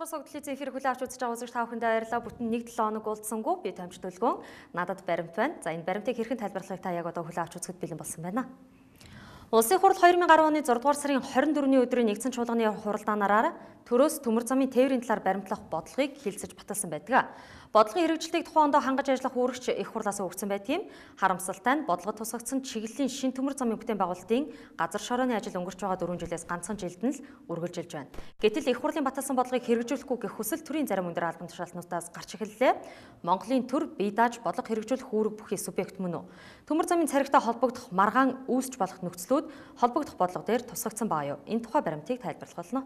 Давхар согдлын эфир хүлээн авч үзэж байгаа үзэгч та бүхэндээ баярлалаа. Бүтэн 1-7 хоног уулзсангүй би Томч Төлгөөн. Надад баримт байна. За энэ баримтыг хэрхэн тайлбарлахыг та яг одоо хүлээн авч үзэхэд бэлэн болсон байна. Улсын хурал 2010 оны 6 дугаар сарын 24-ний өдрийн нэгдсэн чуулганы хуралдаанаараа төрөөс төмөр замын тээврийн талаар баримтлах бодлогыг хэлэлцэж баталсан байдаг. Бодлогын хэрэгжилтийг тухайн ондоо хангаж ажиллах үүрэгч их хурлаас өгсөн байдгийн харамсалтай нь бодлогод тусгагдсан чиглэлийн шин төмөр замын бүтээн байгуулалтын газар шорооны ажил өнгөрч байгаа 4 жилээс ганцхан жилд нь л үргэлжилж байна. Гэтэл их хурлын баталсан бодлогыг хэрэгжүүлэхгүй гэх хүсэл төрийн зарим өндөр албан тушаалтнуудаас гарч эхэллээ. Монголын төр бие дааж бодлого хэрэгжүүлэх үүрэг бүхий субъект мөн үү? Төмөр замын царигтай холбогдох маргаан үүсч болох нөхцлүүд холбогдох бодлого дээр тусгагдсан байгаа юу? Энэ тухай баримтыг тайлбарлах болно.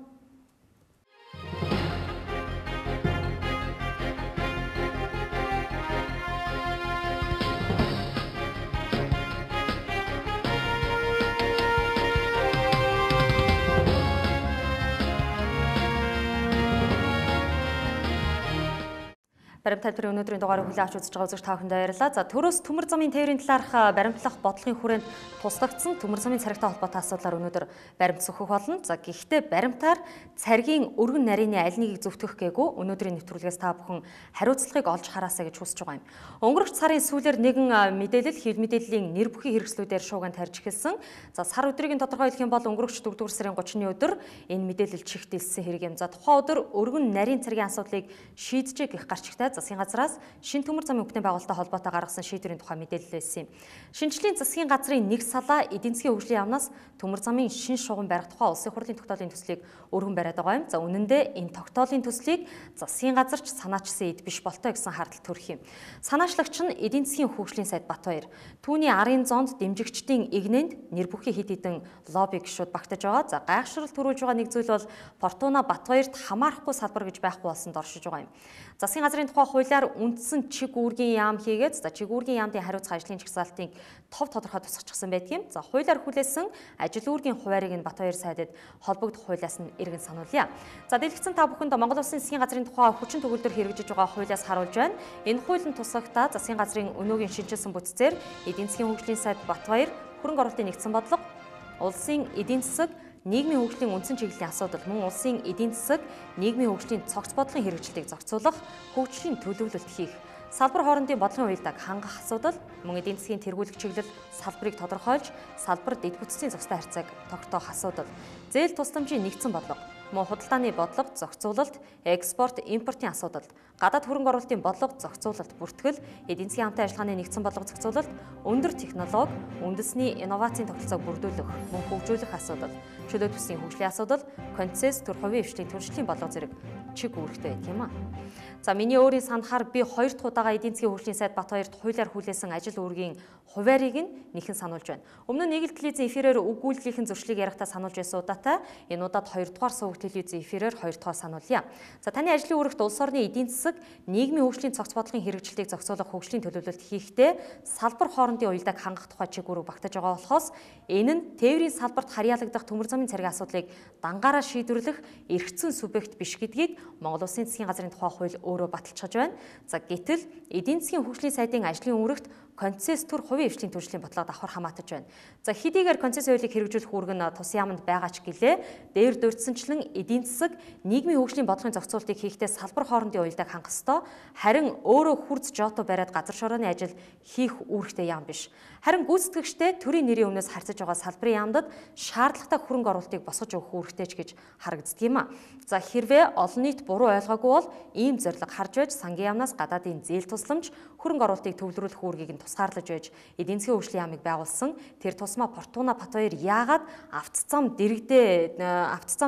Баримт тайлбарын өнөөдрийн дугаарыг хүлээн авч үзэж байгаа үзэгч та бүхэндээ баярлалаа. За төрөөс төмөр замын тээврийн талаарх баримтлах бодлогын хүрээнд тусгагдсан төмөр замын царигтай холбоотой асуудлаар өнөөдөр баримт зөвхөх болно. За гэхдээ баримтаар царгийн өргөн нарийн аль нэгийг зөвтгөх гээгүй өнөөдрийн нэвтрүүлгээс та бүхэн хариуцлагыг олж хараасаа гэж хүсэж байгаа юм. Өнгөрөх сарын сүүлээр нэгэн мэдээлэл хэвлэл мэдээллийн нэр бүхий хэрэгслүүдээр шууган тарьж эхэлсэн. За сар өдрийг тодорхой хэлэх юм бол өнгөрөх 4 дугаар сарын 30-ны өдөр энэ мэдээлэл чихтэлсэн хэрэг юм. За тухайн өдөр өргөн нарийн царгийн асуудлыг шийдэжээ гэх гарчигтай засгийн газраас шин төмөр замын бүтээн байгуулалттай холбоотой гаргасан шийдвэрийн тухай мэдээлэл байсан юм. Шинжлэлийн засгийн газрын нэг салаа эдийн засгийн хөгжлийн яамнаас төмөр замын шин шугам барих тухай улсын хурлын тогтоолын төслийг өргөн бариад байгаа юм. За үнэн дээр энэ тогтоолын төслийг засгийн газарч санаачсан эд биш болтой гэсэн хардтал төрөх юм. Санаачлагч нь эдийн засгийн хөгжлийн сайд Батбаяр. Түүний арын зоонд дэмжигчдийн игнэнд нэр бүхий хэд хэдэн лобби гишүүд багтаж байгаа. За гайхшрал төрүүлж байгаа нэг зүйл бол Фортуна Батбаярт хамаарахгүй салбар гэж байхгүй болсонд оршиж байгаа юм. Засгийн газрын тухай хуулиар үндсэн чиг үүргийн яам хийгээд чиг үүргийн яамын хариуцах ажлын жагсаалтыг тодорхой тусгачихсан байдгийн. За хуулиар хүлээсэн ажил үүргийн хуваарийг нь Батбаяр сайдад холбогдох хуулиас нь иргэн сануулъя. За дэлгэцэн та бүхэнд Монгол Улсын засгийн газрын тухай хүчин төгөлдөр хэрэгжиж байгаа хуулиас харуулж байна. Энэ хууль нь тусгахтаа засгийн газрын өнөөгийн шинжилсэн бүтцээр эдийн засгийн хөгжлийн сайд Батбаяр хөрөнгө оруулалтын нэгдсэн бодлого, улсын эдийн засаг нийгмийн хөгжлийн үндсэн чиглэлийн асуудал мөн улсын эдийн засаг нийгмийн хөгжлийн цогц бодлогын хэрэгжилтийг зохицуулах, хөгжлийн төлөвлөлт хийх, салбар хоорондын бодлогын уялдааг хангах асуудал мөн эдийн засгийн тэргүүлэх чиглэл салбарыг тодорхойлж, салбар дэд бүтцийн зохистой харьцааг тогтоох асуудал, зээл тусламжийн нэгдсэн бодлого, мөн худалдааны бодлого, зохицуулалт, экспорт, импортын асуудал, гадаад хөрөнгө оруулалтын бодлого, зохицуулалт, бүртгэл, эдийн засгийн хамтын ажиллагааны нэгдсэн бодлого зохицуулалт, өндөр технологи, үндэсний инновацийн тогтолцоог бүрдүүлэх, мөн хөгжүүлэх асуудал, чөлөө төсвийн хөгжлийн асуудал, концесс, төр хувийн хвшлийн төрөлжлийн бодлого зэрэг чиг үүрэгтэй байдаг юм а. За миний өөрийн санахаар би 2 дахь удаага эдийн засгийн хөгжлийн сайд Батбаярт хуулиар хүлээсэн ажил үүргийн хуваарийг нь нэхэн сануулж байна. Өмнө нь нэг л телевизийн эфирээр өгүүлбэрийн зөрчлийг ярихдаа сануулж байсан удаатай энэ удаад 2 дугаар суваг телевизийн эфирээр 2 дахь сануулъя. За таны ажлын үүрэгт улс орны эдийн засаг, нийгмийн хөгжлийн цогц бодлогын хэрэгжилтийг зохицуулах хөгжлийн төлөвлөлт хийхдээ салбар хоорондын уялдааг хангах тухай чиг үүрэг багтаж байгаа болохоос энэ нь тээврийн салбарт харьяалагдах төмөр замын царгийн асуудлыг дангаараа шийдвэрлэх эргэцсэн субъект биш гэдгийг Монгол Улсын засгийн газрын тухай хууль өөрөө баталчихж байна. За гэтэл эдийн засгийн хөгжлийн сайдын ажлын үүрэгт концесс төр хувийн хвшлийн төрлийн бодлого давхар хамаатаж байна. За хэдийгээр концесс хуулийг хэрэгжүүлэх үүрэг нь тус яамд байгаа ч гэлээ дээр дурдсанчлан эдийн засаг нийгмийн хөгжлийн бодлогын зохицуултыг хийхдээ салбар хоорондын уялдааг хангах ёстой. Харин өөрөө хурц жото бариад газар шорооны ажил хийх үүрэгтэй яам биш. Харин гүйцэтгэгчтэй төрийн нэрийн өмнөөс харьцаж байгаа салбарын яамдад шаардлагатай хөрөнгө оруулалтыг босгож өгөх үүрэгтэй ч гэж харагддаг юм а. За хэрвээ олон нийт буруу ойлгоогүй бол ийм зорилго харж байж сангийн яамнаас гадаадын зээл тусламж хөрөнгө оруулалтыг төвлөрүүлэх үүргийг нь тусгаарлаж байж эдийн засгийн хөгжлийн яамыг байгуулсан. Тэр тусмаа Фортуна Батбаяр яагаад автоцам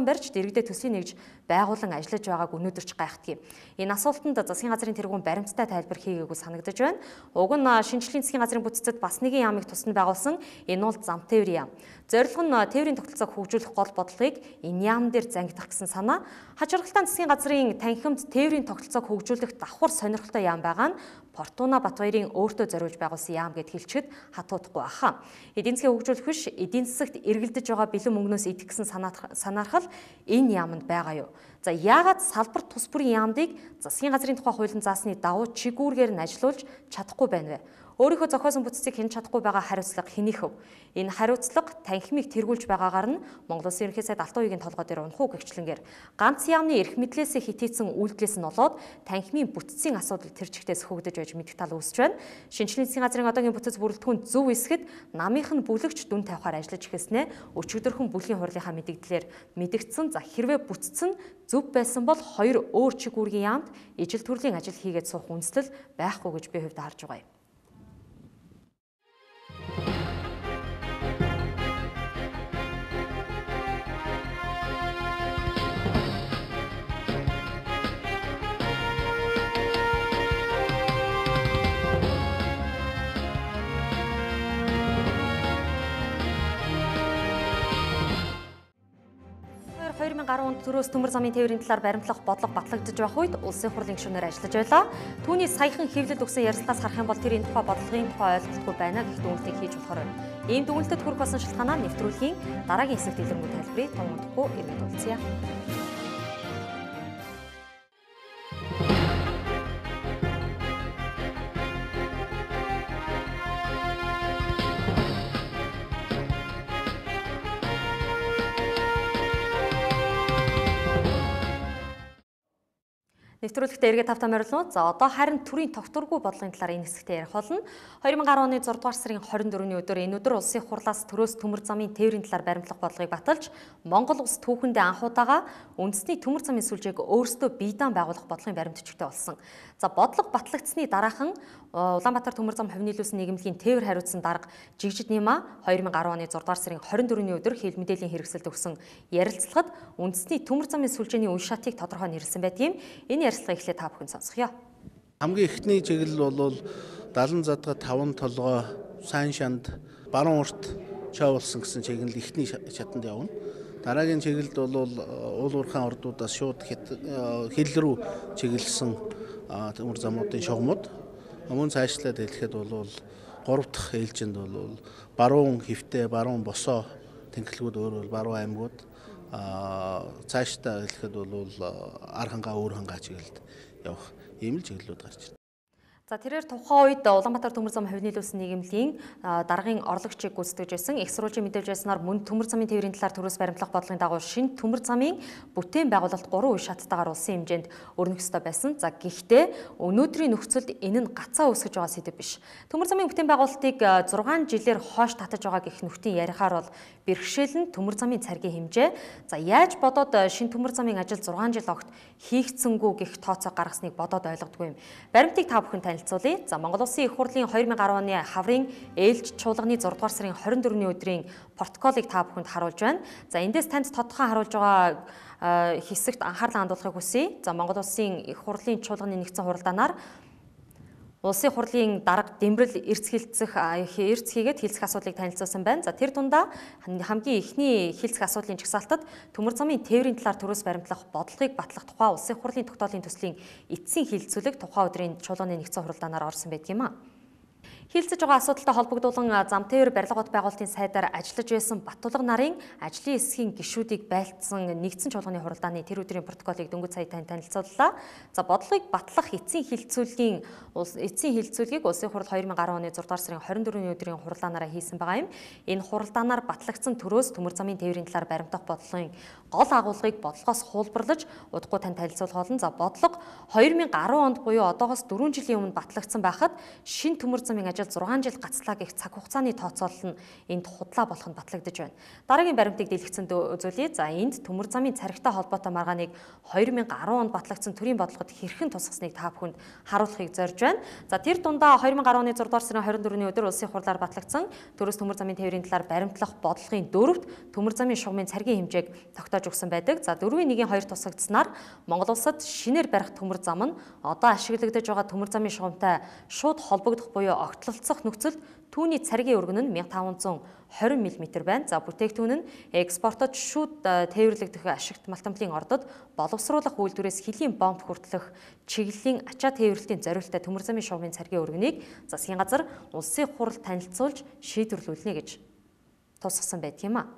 барьж дэрэгдээ төслийн нэгж байгуулан ажиллаж байгааг өнөөдөр ч гайхдаг юм. Энэ асуултанд засгийн газрын тэргүүн баримттай тайлбар хийгээгүй санагдаж байна. Уг нь шинжлэлийн засгийн газрын бүтцэд бас нэгэн яамыг тусанд байгуулсан. Энэ бол зам тээврийн яам. Зорилго нь тээврийн тогтолцоог хөгжүүлэх гол бодлогыг энэ яам дээр зангидах гэсэн санаа. Хачиргалтай засгийн газрын танхимд тээврийн тогтолцоог хөгжүүлэх давхар сонирхолтой яам байгаа нь Фортуна Батбаярын өөртөө зориулж байгуулсан яам гэд хэлчихэд хатуудахгүй баха. Эдийн засгийн хөгжүүлэх биш, эдийн засагт эргэлдэж байгаа бэлэн мөнгнөөс идэх гэсэн санаархал энэ яамд байгаа юу? За яагаад салбар тус бүрийн яамдыг засгийн газрын тухай хуулийн заасны давуу чиг үүргээр нь ажилуулж чадахгүй байна вэ? Өөрийнхөө зохиосон бүтцийг хэн чадахгүй байгаа хариуцлага хэнийх вэ? Энэ хариуцлага танхимыг тэргүүлж байгаагаар нь Монгол Улсын ерөнхий сайд Алтан уугийн толгой дээр унах уу гэгчлэнгээр ганц яамны эрх мэдлээсээ хитээсэн үйлдэлээс нь болоод танхимын бүтцийн асуудал тэр чигтээс хөгдөж байж мэдэх тал үүсэж байна. Шинжлэх ухааны газрын одоогийн бүтэц бүрэлдэхүүн зөв эсгэд намынх нь бүлэгч дүн тавихаар ажиллаж ихэснэ өчигдөрхөн бүлгийн хурлынхаа мэдээлэлээр мэдэгдсэн. За хэрвээ бүтц нь зөв байсан бол хоёр өөр чиг үүргийн яамд ижил төрлийн ажил хийгээд суух үндэслэл байхгүй гэж би хувьдаа харж байгаа юм. Төрөөс төмөр замын тээврийн талаар баримтлах бодлого батлагдж байх үед улсын хурлын гишүүнээр ажиллаж байлаа. Түүний саяхан хэвлэлд өгсөн ярилцлагаас харах юм бол тэр энэ тухай бодлогын тухай ойлголтгүй байна гэх дүгнэлтийг хийж болохоор байна. Ийм дүгнэлтэд хүрэх болсон шалтгаанаа нэвтрүүлгийн дараагийн хэсэгт илэрхийлэн тайлбарыг тунгахдаггүй иргэд уулзъя. Нэвтрүүлэгтээ эргээд тавтан морилно. За одоо харин төрийн тогтворгүй бодлогын талаар энэ хэсэгтээ ярих болно. 2010 оны 6 дугаар сарын 24-ний өдөр энэ өдөр улсын хурлаас төрөөс төмөр замын тээврийн талаар баримтлах бодлогыг баталж Монгол улс түүхэндээ анх удаага үндэсний төмөр замын сүлжээг өөрсдөө биедан байгуулах бодлогын баримтчигтэй болсон. За бодлого батлагдсны дараахан Улаанбаатар төмөр зам хувийн нийлүүлсэн нийгэмлэгийн тээвэр хариуцсан дарга Жигжид Нима 2010 оны 6 дугаар сарын 24-ний өдөр хил мэдээллийн хэрэгсэлд өгсөн ярилцлагад үндэсний төмөр замын сүлжээний үе шатыг тодорхой нэрлсэн байдгийг энэ ярилцлага эхлээд та бүхэн сонсгоё. Хамгийн эхний чиглэл бол 70 задга 5 толгой сайн шанд баруун урт чойволсон гэсэн чиглэл эхний шатанд явна. Дараагийн чиглэлд бол уул уурхайн ордуудаас шууд хил рүү чиглэсэн төмөр замуудын шугамуд. Мөн цаашлаад хэлэхэд бол 3 дахь ээлжинд бол баруун хэвтэ, баруун босоо тэнхлэгүүд өөрөөр баруун аймагуд цаашдаа хэлэхэд бол ар хангаа өөр хангаа чиглэлд явах ийм л чиглэлүүд гарч байна. За тэрээр тухайн үед Улаанбаатар төмөр зам хувийн нийлүүлсэн нийгэмлэгийн даргын орлогчийг гүйцэтгэж байсан их сурвалжийн мэдээлж байснаар мөн төмөр замын тээврийн талаар төрөөс баримтлах бодлогын дагуу шинэ төмөр замын бүтээн байгуулалт 3 үе шаттайгаар улсын хэмжээнд өрнөх ёстой байсан. За гэхдээ өнөөдрийн нөхцөлд энэ нь гацаа үүсгэж байгаа сэдэв биш. Төмөр замын бүтээн байгуулалтыг 6 жилээр хойш татаж байгаа гэх нүхтийн ярихаар бол бэрхшээл нь төмөр замын царгийн хэмжээ. За яаж бодоод шинэ төмөр замын ажил 6 жил огт хийгдсэнгүй гэх тооцоо гаргасныг бодоод ойлгодгүй юм. Баримтыг та бүхэн танилцуулъя. За Монгол Улсын их хурлын 2010 оны хаврын ээлж чуулганы 6 дугаар сарын 24-ний өдрийн протоколыг та бүхэнд харуулж байна. За эндээс танд тодорхой харуулж байгаа хэсэгт анхаарлаа хандуулахыг хүсье. За Монгол Улсын их хурлын чуулганы нэгдсэн хуралдаанаар Улсын хурлын дарга Дэмбэрэл эрц хийгээд хилцэх асуудлыг танилцуулсан байна. За тэр дундаа хамгийн эхний хилцэх асуудлын жагсаалтад төмөр замын тээврийн талаар төрөөс баримтлах бодлогыг батлах тухай Улсын хурлын тогтоолын төслийн эцсийн хилцүүлэг тухайн өдрийн чуулганы нэгдсэн хуралдаанаар орсон байдаг юм а. Хилцэж байгаа асуудалтай холбогдуулан зам тээвэр барилга бот байгуулалтын сайдаар ажиллаж байсан Баттулга нарын ажлын эсхийн гишүүдийг байлтсан нэгдсэн чуулганы хуралдааны тэр өдрийн протоколыг дөнгөж сая танилцууллаа. За бодлогыг батлах эцсийн хилцүүлгийг Улсын хурал 2010 оны 6 дугаар сарын 24-ний өдрийн хуралдаанаараа хийсэн байгаа юм. Энэ хуралдаанаар батлагдсан төрөөс төмөр замын тээврийн талаар баримтах бодлогын гол агуулгыг бодлогоос хуулбарлаж удахгүй тань танилцуулах болно. За бодлого 2010 онд буюу одоогоос 4 жилийн өмнө батлагдсан байхад шинэ төмөр замын 6 жил гацлаа гэх цаг хугацааны тооцоолол нь энд худлаа болох нь батлагдж байна. Дараагийн баримтыг дэлгэцэн үзүүлье. За энд төмөр замын царигтай холбоотой маргааныг 2010 онд батлагдсан төрийн бодлогод хэрхэн тусгасныг та бүхэнд харуулахыг зорж байна. За тэр дундаа 2010 оны 6 дугаар сарын 24-ний өдөр улсын хурлаар батлагдсан төрөөс төмөр замын тээврийн талаар баримтлах бодлогын 4-т төмөр замын шугамын царгийн хэмжээг тогтоож өгсөн байдаг. За 4-1-2 тусгагдсанаар Монгол улсад шинээр барих төмөр зам нь одоо ашиглагдаж байгаа төмөр замын шугамтай шууд холбогдох буюу огтлолцох нөхцөлд түүний царгийн өргөн нь 1520 мм байна. За бүтээгдэхүүн нь экспортод шууд тээвэрлэгдэх ашигт малтамлын ордод боловсруулах үйлдвэрээс хөлийн бомб хүртэлх чиглэлийн ачаа тээвэрлэлтийн зориулттай төмөр замын шугамын царгийн өргөнийг засгийн газар улсын хурал танилцуулж шийдвэрлүүлнэ гэж тусгасан байдаг юм а.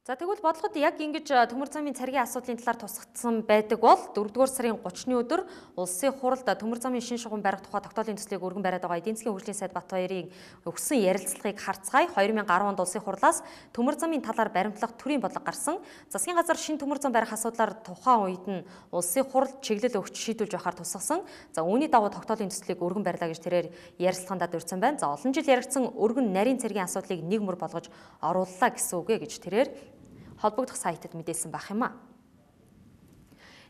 За тэгвэл бодлогод яг ингэж төмөр замын цэргийн асуудлын талаар тусгацсан байдаг бол 4-р сарын 30-ны өдөр улсын хуралд төмөр замын шин шугам барих тухай тогтоолын төслийг өргөн бариад байгаа эдийн засгийн хөгжлийн сайд Батбаярын өгсөн ярилцлагыг харцгаая. 2010 онд улсын хурлаас төмөр замын талаар баримтлах төрийн бодлого гарсан. Засгийн газар шин төмөр зам барих асуудлаар тухайн үед нь улсын хурал чиглэл өгч шийдвүүлж байхаар тусгасан. За үүний дагуу тогтоолын төслийг өргөн барилаа гэж тэрээр ярилцлаганд дурдсан байна. За олон жил яригдсан өргөн нарийн цэргийн асуудлыг нэг мөр болгож орууллаа гэсэн үг гэж тэрээр холбогдох сайтад мэдээлсэн байх юм а.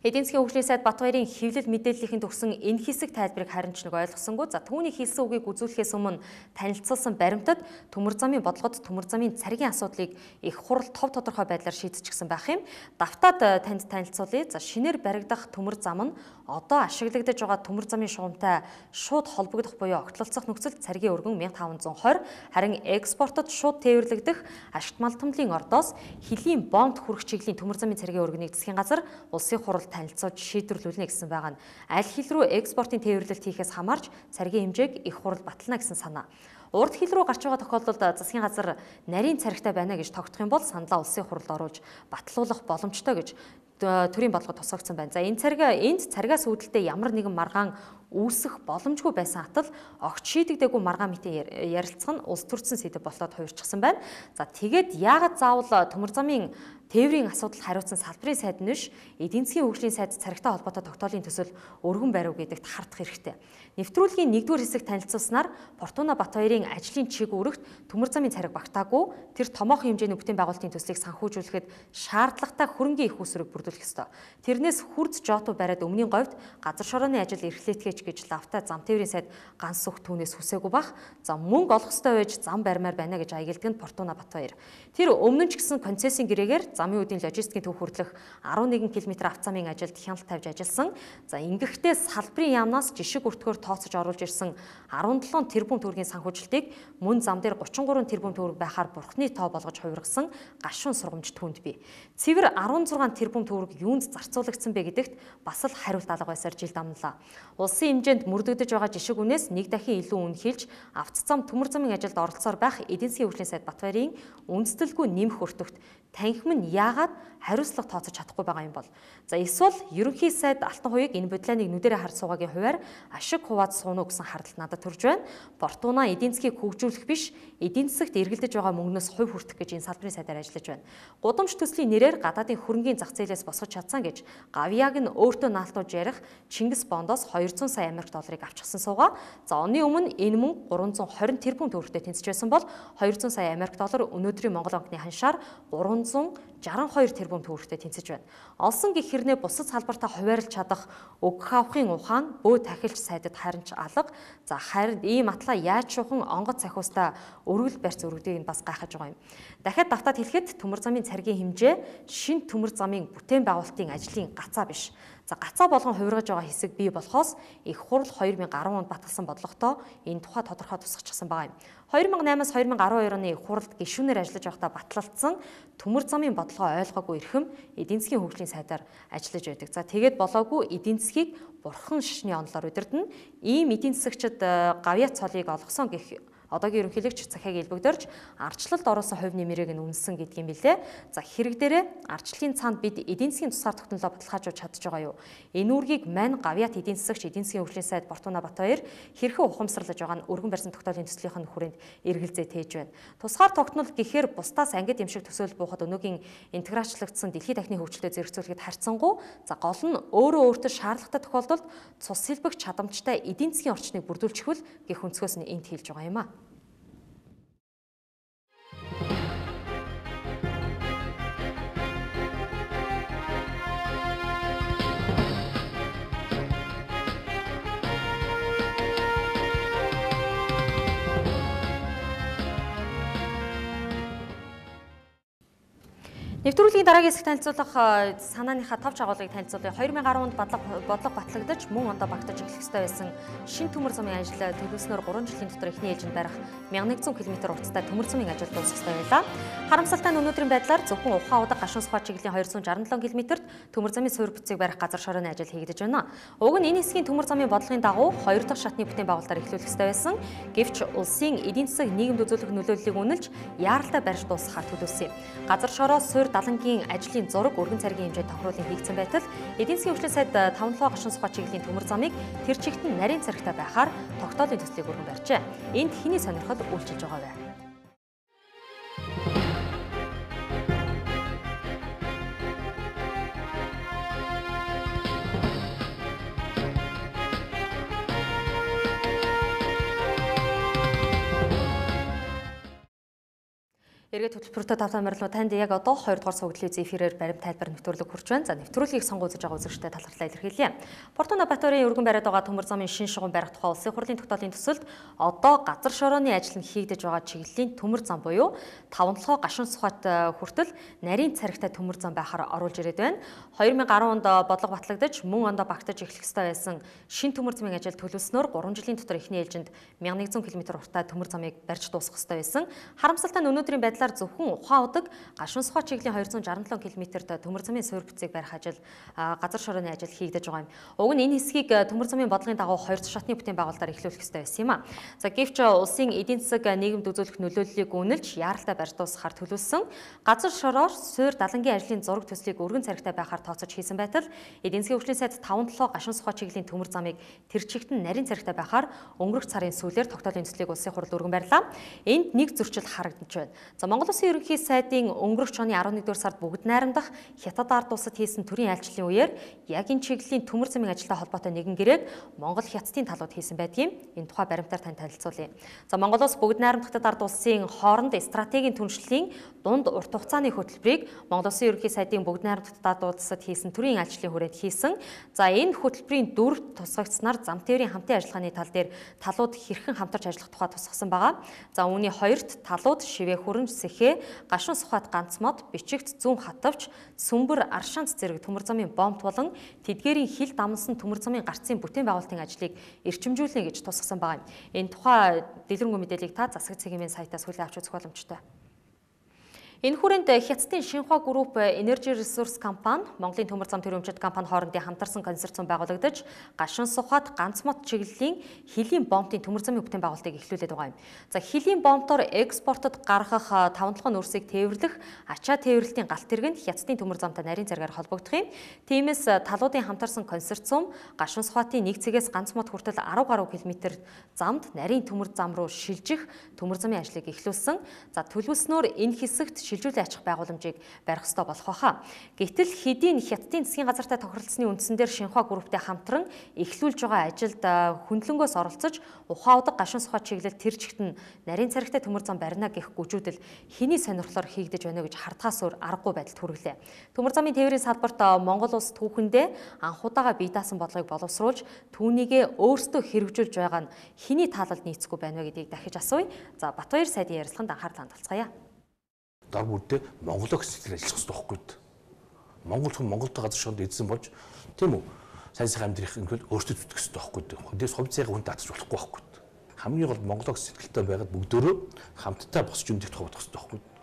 Эдийн засгийн хөгжлийн сайд Батбаярын хэвлэл мэдээллийнхэн төгсөн энэ хэсэг тайлбарыг харин ч нэг ойлгосонгүй. За түүний хэлсэн үгийг үзүүлэхээс өмнө танилцуулсан баримтад төмөр замын бодлогод төмөр замын цэргийн асуудлыг их хурл тодорхой байдлаар шийдчихсэн байх юм. Давтаад танд танилцуулъя. За шинээр баригдах төмөр зам нь одоо ашиглагдаж байгаа төмөр замын шугамтай шууд холбогдох буюу огтлолцох нөхцөлд цэргийн өргөн 1520, харин экспортод шууд тээвэрлэгдэх ашигт малтамлын ордоос хөлийн бомбд хүрэх чиглийн төмөр замын цэргийн өргөнийг засгийн газар улсын хурал танилцуулж шийдвэрлүүлнэ гэсэн байгаа нь аль хил рүү экспортын тээвэрлэлт хийхээс хамаарч цэргийн хэмжээг их хурал батална гэсэн санаа. Урд хил рүү гарч байгаа тохиолдолд засгийн газар нарийн царигтай байна гэж тогтох юм бол саналаа улсын хуралд оруулж батлуулах боломжтой гэж төрийн бодлогод тусгагдсан байна. За энд царигаас үүдэлтэй ямар нэгэн маргаан үүсэх боломжгүй байсан атал огт шийдэгдээгүй маргаан мэтийн ярилцах нь улс төрсөн сэдэв болоод хувирчихсан байна. За тэгээд яагаад заавал төмөр замын тээврийн асуудалд хариуцсан салбарын сайд нь биш эдийн засгийн хөгжлийн сайд царигтай холбоотой тогтоолын төсөл өргөн барив гэдэгт хардах хэрэгтэй. Нэвтрүүлгийн 1-р хэсэг танилцуулснаар Фортуна Батбаярын ажлын чиг үүрэгт төмөр замын цариг багтаагүй тэр томоохон хэмжээний бүтээн байгуулалтын төслийг санхүүжүүлэхэд шаардлагатай хөрөнгийн их усрыг бүрдүүлэх ёстой. Тэрнээс хурц жотоо бариад өмнгийн говьд газар шорооны ажил эрхлээтгэж гэж лавтай зам тээврийн сайд ганц сүх түүнээс хүсээгүй бах. За мөнгө олох ёстой байж зам барьмаар байна гэж аягилдаг нь Фортуна Батбаяр. Тэр өмнө нь ч гэсэн концессийн гэрээгээр замын үеийн логистикийн төв хүртэлх 11 км автозамын ажилд хяналт тавьж ажилласан. За ингэхдээ салбарын яамнаас жишг өртгөөр тооцож оруулж ирсэн 17 тэрбум төгрөгийн санхүүжилтийг мөн зам дээр 33 тэрбум төгрөг байхаар бурхны тоо болгож хувиргасан гашуун сургамж түүнд бий. Цэвэр 16 тэрбум төгрөг юунд зарцуулагдсан бэ гэдэгт бас л хариулт алга байсаар жил дамналаа. Улсын хэмжээнд мөрдөгдөж байгаа жишг үнээс нэг дахин илүү үн хэлж автозам төмөр замын ажилд оролцоор байх эдийн засгийн хөгжлийн сайд Батбаярын үндэстэлгүй нэмэх өртөгт танхим нь яагаад хариуцлага тооцож чадахгүй байгаа юм бол. За эсвэл ерөнхий сайд Алтан хуйг энэ бодлооныг нүдэрээ харж суугаагийн хуваар ашиг хуваад сууна гэсэн хардалт надад төрж байна. Фортуна эдийн засгийг хөгжүүлэх биш, эдийн засагт эргэлдэж байгаа мөнгнөөс хувь хүртэх гэж энэ салбарын сайдаар ажиллаж байна. Гудамж төслийн нэрээр гадаадын хөрөнгийн зах зээлээс босгож чадсан гэж Гавьяаг нь өөртөө наалтуулж ярих Чингис Бондоос 200 сая Америк долларыг авчихсан суугаа. За оны өмнө энэ мөнгө 320 тэрбум төгрөгтэй тэнцэж байсан бол 200 сая Америк доллар өнөөдрийн Монгол банкны ханшаар 362 тэрбум төгрөгтэй тэнцэж байна. Олсон гэх хэрнээ бусад салбартаа хуваарлж чадах өгөх авахын ухаан бөө тахилч сайдад харин ч алга. За харин ийм атлаа яаж шухан онгоц цахиустай өргөл барьц өргөдгийг бас гайхаж байгаа юм. Дахиад давтаад хэлэхэд төмөр замын цэргийн хэмжээ шин төмөр замын бүтээн байгуулалтын ажлын гацаа биш. За гацаа болгон хувиргаж байгаа хэсэг бий болохоос их хурл 2010 онд баталсан бодлоготой энэ тухай тодорхой тусгачихсан байгаа юм. 2008-аас 2012 оны их хуралд гишүүнээр ажиллаж байхдаа батлагдсан төмөр замын бодлогоо ойлгоогүй эрхэм эдийн засгийн хөгжлийн сайдаар ажиллаж байдаг. За тэгээд болоогүй эдийн засгийг бурхан шишний онолоор удирдна. Ийм эдийн засагчид гавьяа цолыг олгосон гэх одоогийн ерөнхийлөгч захиаг элбэгдэрж ардчлалд оруулсан хувь нэмрийг нь үнэлсэн гэдэг юм билээ. За хэрэг дээрээ ардчлалын цаанд бид эдийн засгийн тусгаар тогтнолоо баталгаажуулж чадж байгаа юу? Энэ үүргийг мань гавьяат эдийн засагч эдийн засгийн хөгжлийн сайд Фортуна Батбаяр хэрхэн ухамсарлаж байгаа нь өргөн барьсан тогтоолын төслийнх нь хүрээнд эргэлзээ тээж байна. Тусгаар тогтнол гэхээр бусдаас ангид эмшиг төсөөл буухад өнөөгийн интеграчлагдсан дэлхийн дахины хөгжилтэд зэрэгцүүлэхэд харьцангуй за гол нь өөртөө шаардлагатай тохиолдолд цус сэлбэх чадамжтай эдийн засгийн орчныг бүрдүүлчихвэл гэх өнцгөөс нь энд хэлж байгаа юм а. Нэвтрүүлгийн дараагийн хэсэг танилцуулах санааныхаа товч агуулгыг танилцуулъя. 2010 онд бодлого батлагдаж мөн ондоо багтаж эхлэх ёстой байсан шин төмөр замын ажил төлөвлөснөөр 3 жилийн дотор эхний ээлжинд барих 1100 км уртастай төмөр замын ажил дуусах ёстой байлаа. Харамсалтай нь өнөөдрийн байдлаар зөвхөн Ухаан удаг гашуун сухад чиглэлийн 267 км-т төмөр замын суурь бүтцийг барих газар шорооны ажил хийгдэж байна. Уг нь энэ хэсгийн төмөр замын бодлогын дагуу 2 дахь шатны бүтээн байгуулалтаар эхлүүлэх ёстой байсан. Гэвч улсын эдийн засаг нийгэмд үзүүлэх нөлөөллийг үнэлж яаралтай барьж дуусгахаар төлөвлөсөн юм. Газар шороо суурь далангийн ажлын зураг өргөн царгийн хэмжээнд тохируулан хийгдсэн байтал эдийн засгийн хөгжлийн сайд 5-7 гашуун сухад чиглэлийн төмөр замыг тэр чигт нь нарийн царигтай байхаар тогтоолын төслийг өргөн барьжээ. Энд хэний сонирхол үйлчилж байгаа вэ? Эргээд хөтөлбөртөө тавтан морилуу танд яг одоо 2 дугаар цуглалын эфирээр баримт тайлбар нэвтрүүлэг хүрч байна. За нэвтрүүлгийг сонгуульж байгаа үзэгчдэд талархлаа илэрхийлье. Портуна Баторийн өргөн бариад байгаа төмөр замын шин шугам барих тухай улсын хурлын тогтоолын төсөлд одоо газар шорооны ажил нь хийгдэж байгаа чиглэлийн төмөр зам буюу 5-7 гашуун сухат хүртэл нарийн царигтай төмөр зам байхаар оруулж ирээд байна. 2010 онд бодлого батлагдаж мөн ондоо багтаж эхлэх ёстой байсан шин төмөр замын ажил төлөвлөснөөр 3 жилийн дотор эхний ээлжинд 1100 км урттай төмөр замыг барьж дуусгах ёстой байсан. Харамсалтай нь өнөөдрийн байдлаар зөвхөн Ухаан удаг гашуун сухад чиглэлийн 267 км-т төмөр замын суурь бүтцийг барих ажил газар шорооны ажил хийгдэж байгаа юм. Уг нь энэ хэсгийг төмөр замын бодлогын дагуу 2 дахь шатны бүтээн байгуулалтаар эхлүүлэх ёстой байсан юм а. За гэвч улсын эдийн засаг нийгэмд үзүүлэх нөлөөллийг үнэлж яаралтай барьж дуусгахаар төлөвлөсөн. Газар шороор суурь далангийн ажлын зураг төслийг өргөн царигтай байхаар тооцож хийсэн байтал эдийн засгийн хөгжлийн сайд 5-7 гашуун сухад чиглэлийн төмөр замыг тэр чигт нь нарийн царигтай байхаар өнгөрөх сарын сүүлээр тогтоолын төслийг улсын хурал өргөн барьлаа. Энд нэг зөрчил харагдаж байна. За Монгол Улсын ерөнхий сайдын өнгөрөх оны 11-р сард бүгд найрамдах Хятад ард улсад хийсэн төрийн айлчлалын үеэр яг энэ чиглэлийн төмөр замын ажилтай холбоотой нэгэн гэрээг Монгол Хятадын талууд хийсэн байдгийг энэ тухай баримтаар тань танилцуулъя. За Монгол улс бүгд найрамдах Хятад ард улсын хооронд стратегийн түншлэлийн дунд урт хугацааны хөтөлбөрийг Монгол Улсын ерөнхий сайдын бүгд найрамдах Хятад улсад хийсэн төрийн айлчлалын хүрээнд хийсэн. За энэ хөтөлбөрийн дүр тусгагдсанаар зам тээврийн хамтын ажиллагааны тал дээр талууд хэрхэн хамтарч ажиллах тухай тусгасан байгаа. За үүний хоёрт талууд шивээ хөрөнж сэхээ гашуун сухад ганц мод, бичигт зүүн хатавч, сүмбэр, аршаанц зэрэг төмөр замын бомб болон тэдгээрийн хил дамнасан төмөр замын гарцын бүтээн байгуулалтын ажлыг эрчимжүүлнэ гэж тусгасан байгаа юм. Энэ тухай дэлгэрэнгүй мэдээллийг та засаг цэгийн сайтаас хүлээн авч үзэх боломжтой. Энэ хүрээнд Хятадын Шинхуа групп Energy Resource компани, Монголын төмөр зам төрөмчид компани хоорондын хамтарсан консорциум байгуулагдаж, гашуун сухад ганц мод чиглэлийн хилийн бомбын төмөр замын бүтээн байгуулалтыг эхлүүлээд байгаа юм. За хилийн бомбоор экспортод гаргах 5-7 нүүрсийг тээвэрлэх, ачаа тээвэрлэлтийн галт тэрэг нь Хятадын төмөр замтай нарийн заргаар холбогдох юм. Тиймээс талуудын хамтарсан консорциум гашуун сухатын нэг цэгээс ганц мод хүртэл 10 гаруй км замд нарийн төмөр зам руу шилжих төмөр замын ажлыг эхлүүлсэн. За төлөвлөснөөр энэ хэсэгт шилжүүлэн ачих байгууламжийг барих ёстой болох байхаа. Гэтэл хэдийн Хятадын засгийн газартай тохиролцсны үндсэн дээр Шинхуа групптэй хамтран эхлүүлж байгаа ажилд хөндлөнгөөс оролцож Ухаан удаг гашуун сухад чиглэл тэр чигт нь нарийн царигтай төмөр зам барина гэх гүжүүдэл хэний сонирхлоор хийгдэж байна гэж хардгаас өөр аргагүй байдалд хүрэглээ. Төмөр замын тээврийн салбарт Монгол улс түүхэндээ анхудаага бие даасан бодлогыг боловсруулж түүнийгээ өөрсдөө хэрэгжүүлж байгаа нь хэний таалалд нийцэхгүй байна вэ гэдгийг дахиж асууя. За Батбаяр сайдын ярилцлаганд анхаарал хандуулцгаая. Дор бүрдээ Монголоо хэсэгтэр ажиллах хэрэгтэй байхгүй юу? Монгол хүн Монголтой газар шоронд эзэн болж тийм үү? Сайн сайхан амьдрах ингээл өөртөө зүтгэх хэрэгтэй байхгүй юу? Хүндээс хувьцаагаа хүнд татчих болохгүй байхгүй юу? Хамгийн гол Монголоо сэтгэлтэй байгаад бүгдөө хамтдаа босч өмдөх тухайд хэрэгтэй байхгүй юу?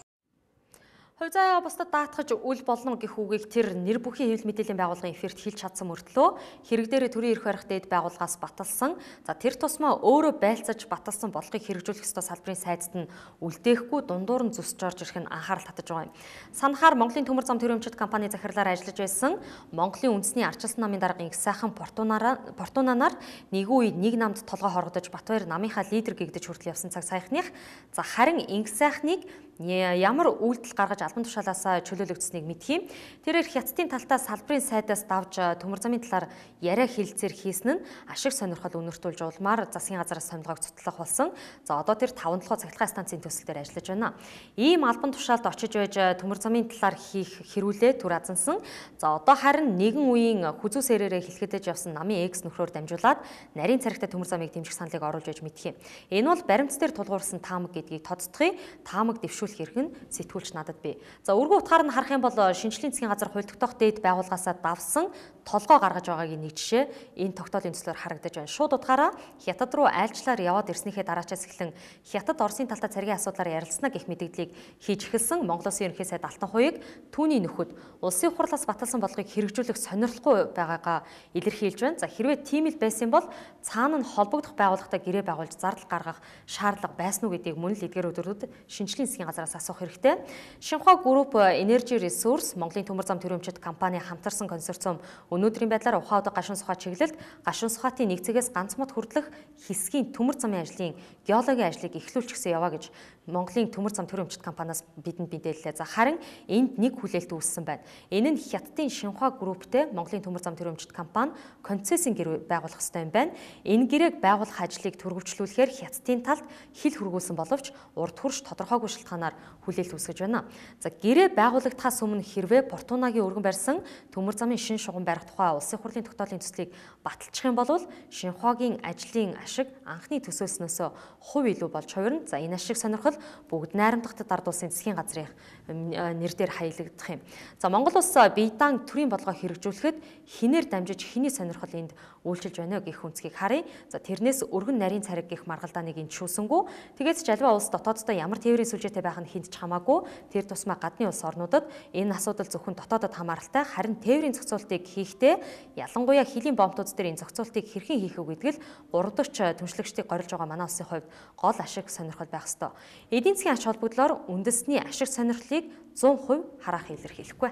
Хувь заяа бусдад даатгаж үл болно гэх үгийг тэр нэр бүхий хэвлэл мэдээллийн байгууллагын эфирт хэлж чадсан мөртлөө хэрэг дээрээ төрийн эрх барих дэд байгууллагаас баталсан. За тэр тусмаа өөрөө байлцаж баталсан бодлогыг хэрэгжүүлэх ёстой салбарын сайдд нь үлдээхгүй дундуур нь зүсж орж ирэх нь анхаарал татаж байгаа юм. Санахаар Монголын төмөр зам төрөмчид компани захирлаар ажиллаж байсан Монголын үндэсний арчилсан намын дарга инх сайхан Портунанаар нэгэн үед нэг намд толгой хоргодож Батбаяр намынхаа лидер гэгдэж хүртэл явсан цаг саяхных. За харин инх сайхныг ямар үйлдэл гаргаж албан тушаалаас чөлөөлөгдсөнийг мэдхийм. Тэрээр Хятадын талтаа салбарын сайдаас давж төмөр замын талаар яриа хэлэлцээр хийсэн нь ашиг сонирхол өнөртүүлж улмаар засгийн газараас сонилгоог цутлах болсон. За одоо тэр 5-7 цахилгаан станцын төсөл дээр ажиллаж байна. Ийм албан тушаалд очиж байж төмөр замын талаар хийх хэрүүлээ түр азансан. За одоо харин нэгэн үеийн хүзүү сэрээрээ хэлэхэд явсан намын экс нөхрөөр дамжуулаад нарийн царигтай төмөр замыг дэмжих саналыг оруулж иж мэдхийм. Энэ бол баримтс дээр тулгуурсан таамаг гэдгийг тодтогъё. Таамаг дэвшүүлэх хэрэг нь сэтгүүлч надад би За өргөн утгаар нь харах юм бол шинжлэлийн засгийн газар хууль тогтоох дээд байгууллагаасаа давсан толгой гаргаж байгаагийн нэг жишээ энэ тогтоолын төслөөр харагдаж байна. Шууд утгаараа Хятад руу айлчлаар яваад ирснийхээ дараачаас эхлэн Хятад Оросын талтай цэргийн асуудлаар ярилцсанаа гэх мэдээллийг хийж эхэлсэн Монгол Улсын ерөнхий сайд Алтан хуйг түүний нөхөд улсын хурлаас баталсан бодлогыг хэрэгжүүлэх сонирхолгүй байгаагаа илэрхийлж байна. За хэрвээ тийм л байсан бол цаана нь холбогдох байгууллагатай гэрээ байгуулж зардал гаргах шаардлага байсан уу гэдгийг мөн л эдгээр өдрүүдэд шинжлэлийн засгийн газраас асуух хэрэгтэй. Шинхua Group Energy Resource Монголын төмөр зам төрөмчид компани хамтарсан консорциум өнөөдрийн байдлаар Ухаан удаа гашуун сухай чиглэлд гашуун сухатын нэг цэгээс ганц мод хүртэлх хэсгийн төмөр замын ажлын геологийн ажлыг эхлүүлчихсэн яваа гэж Монголын төмөр зам төрөмчид компаниас бидэнд мэдээллээ. За харин энд нэг хүлээлт үүссэн байна. Энэ нь Хятадын Шинхua Group-тэй Монголын төмөр зам төрөмчид компани концессийн гэр байгуулах ёстой юм байна. Энэ гэрээг байгуулах ажлыг түргэвчлүүлэхээр Хятадын талд хил хөргүүлсэн боловч урд хүрч тодорхойгүй шалтгаанаар хүлээлт үүсгэж байна. За гэрээ байгуулагдахаас өмнө хэрвээ Портунагийн өргөн барьсан төмөр замын шин шугам барих тухай улсын хурлын тогтоолын төслийг баталчих юм бол Шинхуагийн ажлын ашиг анхны төсөөлснөөсөө хувь илүү болж хувирна. За энэ ашиг сонирхол бүгд найрамдахад ард улсын засгийн газрын нэр дээр хаягдах юм. За Монгол улс биедан төрийн бодлогоо хэрэгжүүлэхэд хинээр дамжиж хэний сонирхол энд үйлчилж байна гэх үнцгийг харъя. За тэрнээс өргөн нарийн цариг гэх маргалдааныг энд шүүсэнгүү. Тэгээс ч аливаа улс дотооддоо ямар тээврийн сүлжээтэй байх нь хинт ч хамаагүй. Тэр тусмаа гадны улс орнуудад энэ асуудал зөвхөн дотоодод хамааралтай харин тээврийн зохицуултыг хийхдээ ялангуяа хилийн бомбтууд дээр энэ зохицуултыг хэрхэн хийх вэ гэдгийг 3 дахь түншлэгчдийг горилж байгаа манай улсын хувьд гол ашиг сонирхол байх ёстой. Эдийн засгийн ач холбогдлоор үндэсний ашиг сонирхлыг 100% хараах илэрхийлэхгүй.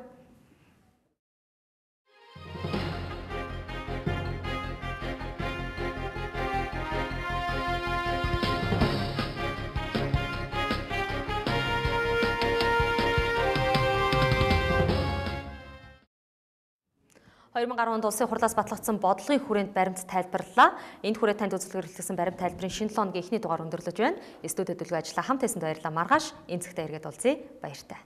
Улсын хурлаас батлагдсан бодлогын хүрээнд баримт тайлбарлалаа. Энд хүрээ танд үзүүлэлт хэрэглэсэн баримт тайлбарын шинэ 7 өдрийн эхний дугаар өндөрлөж байна. Студид төлөв ажиллаа хамт байсан баярлалаа. Маргааш энэ цагтаа эргээд уулзъя. Баяртай.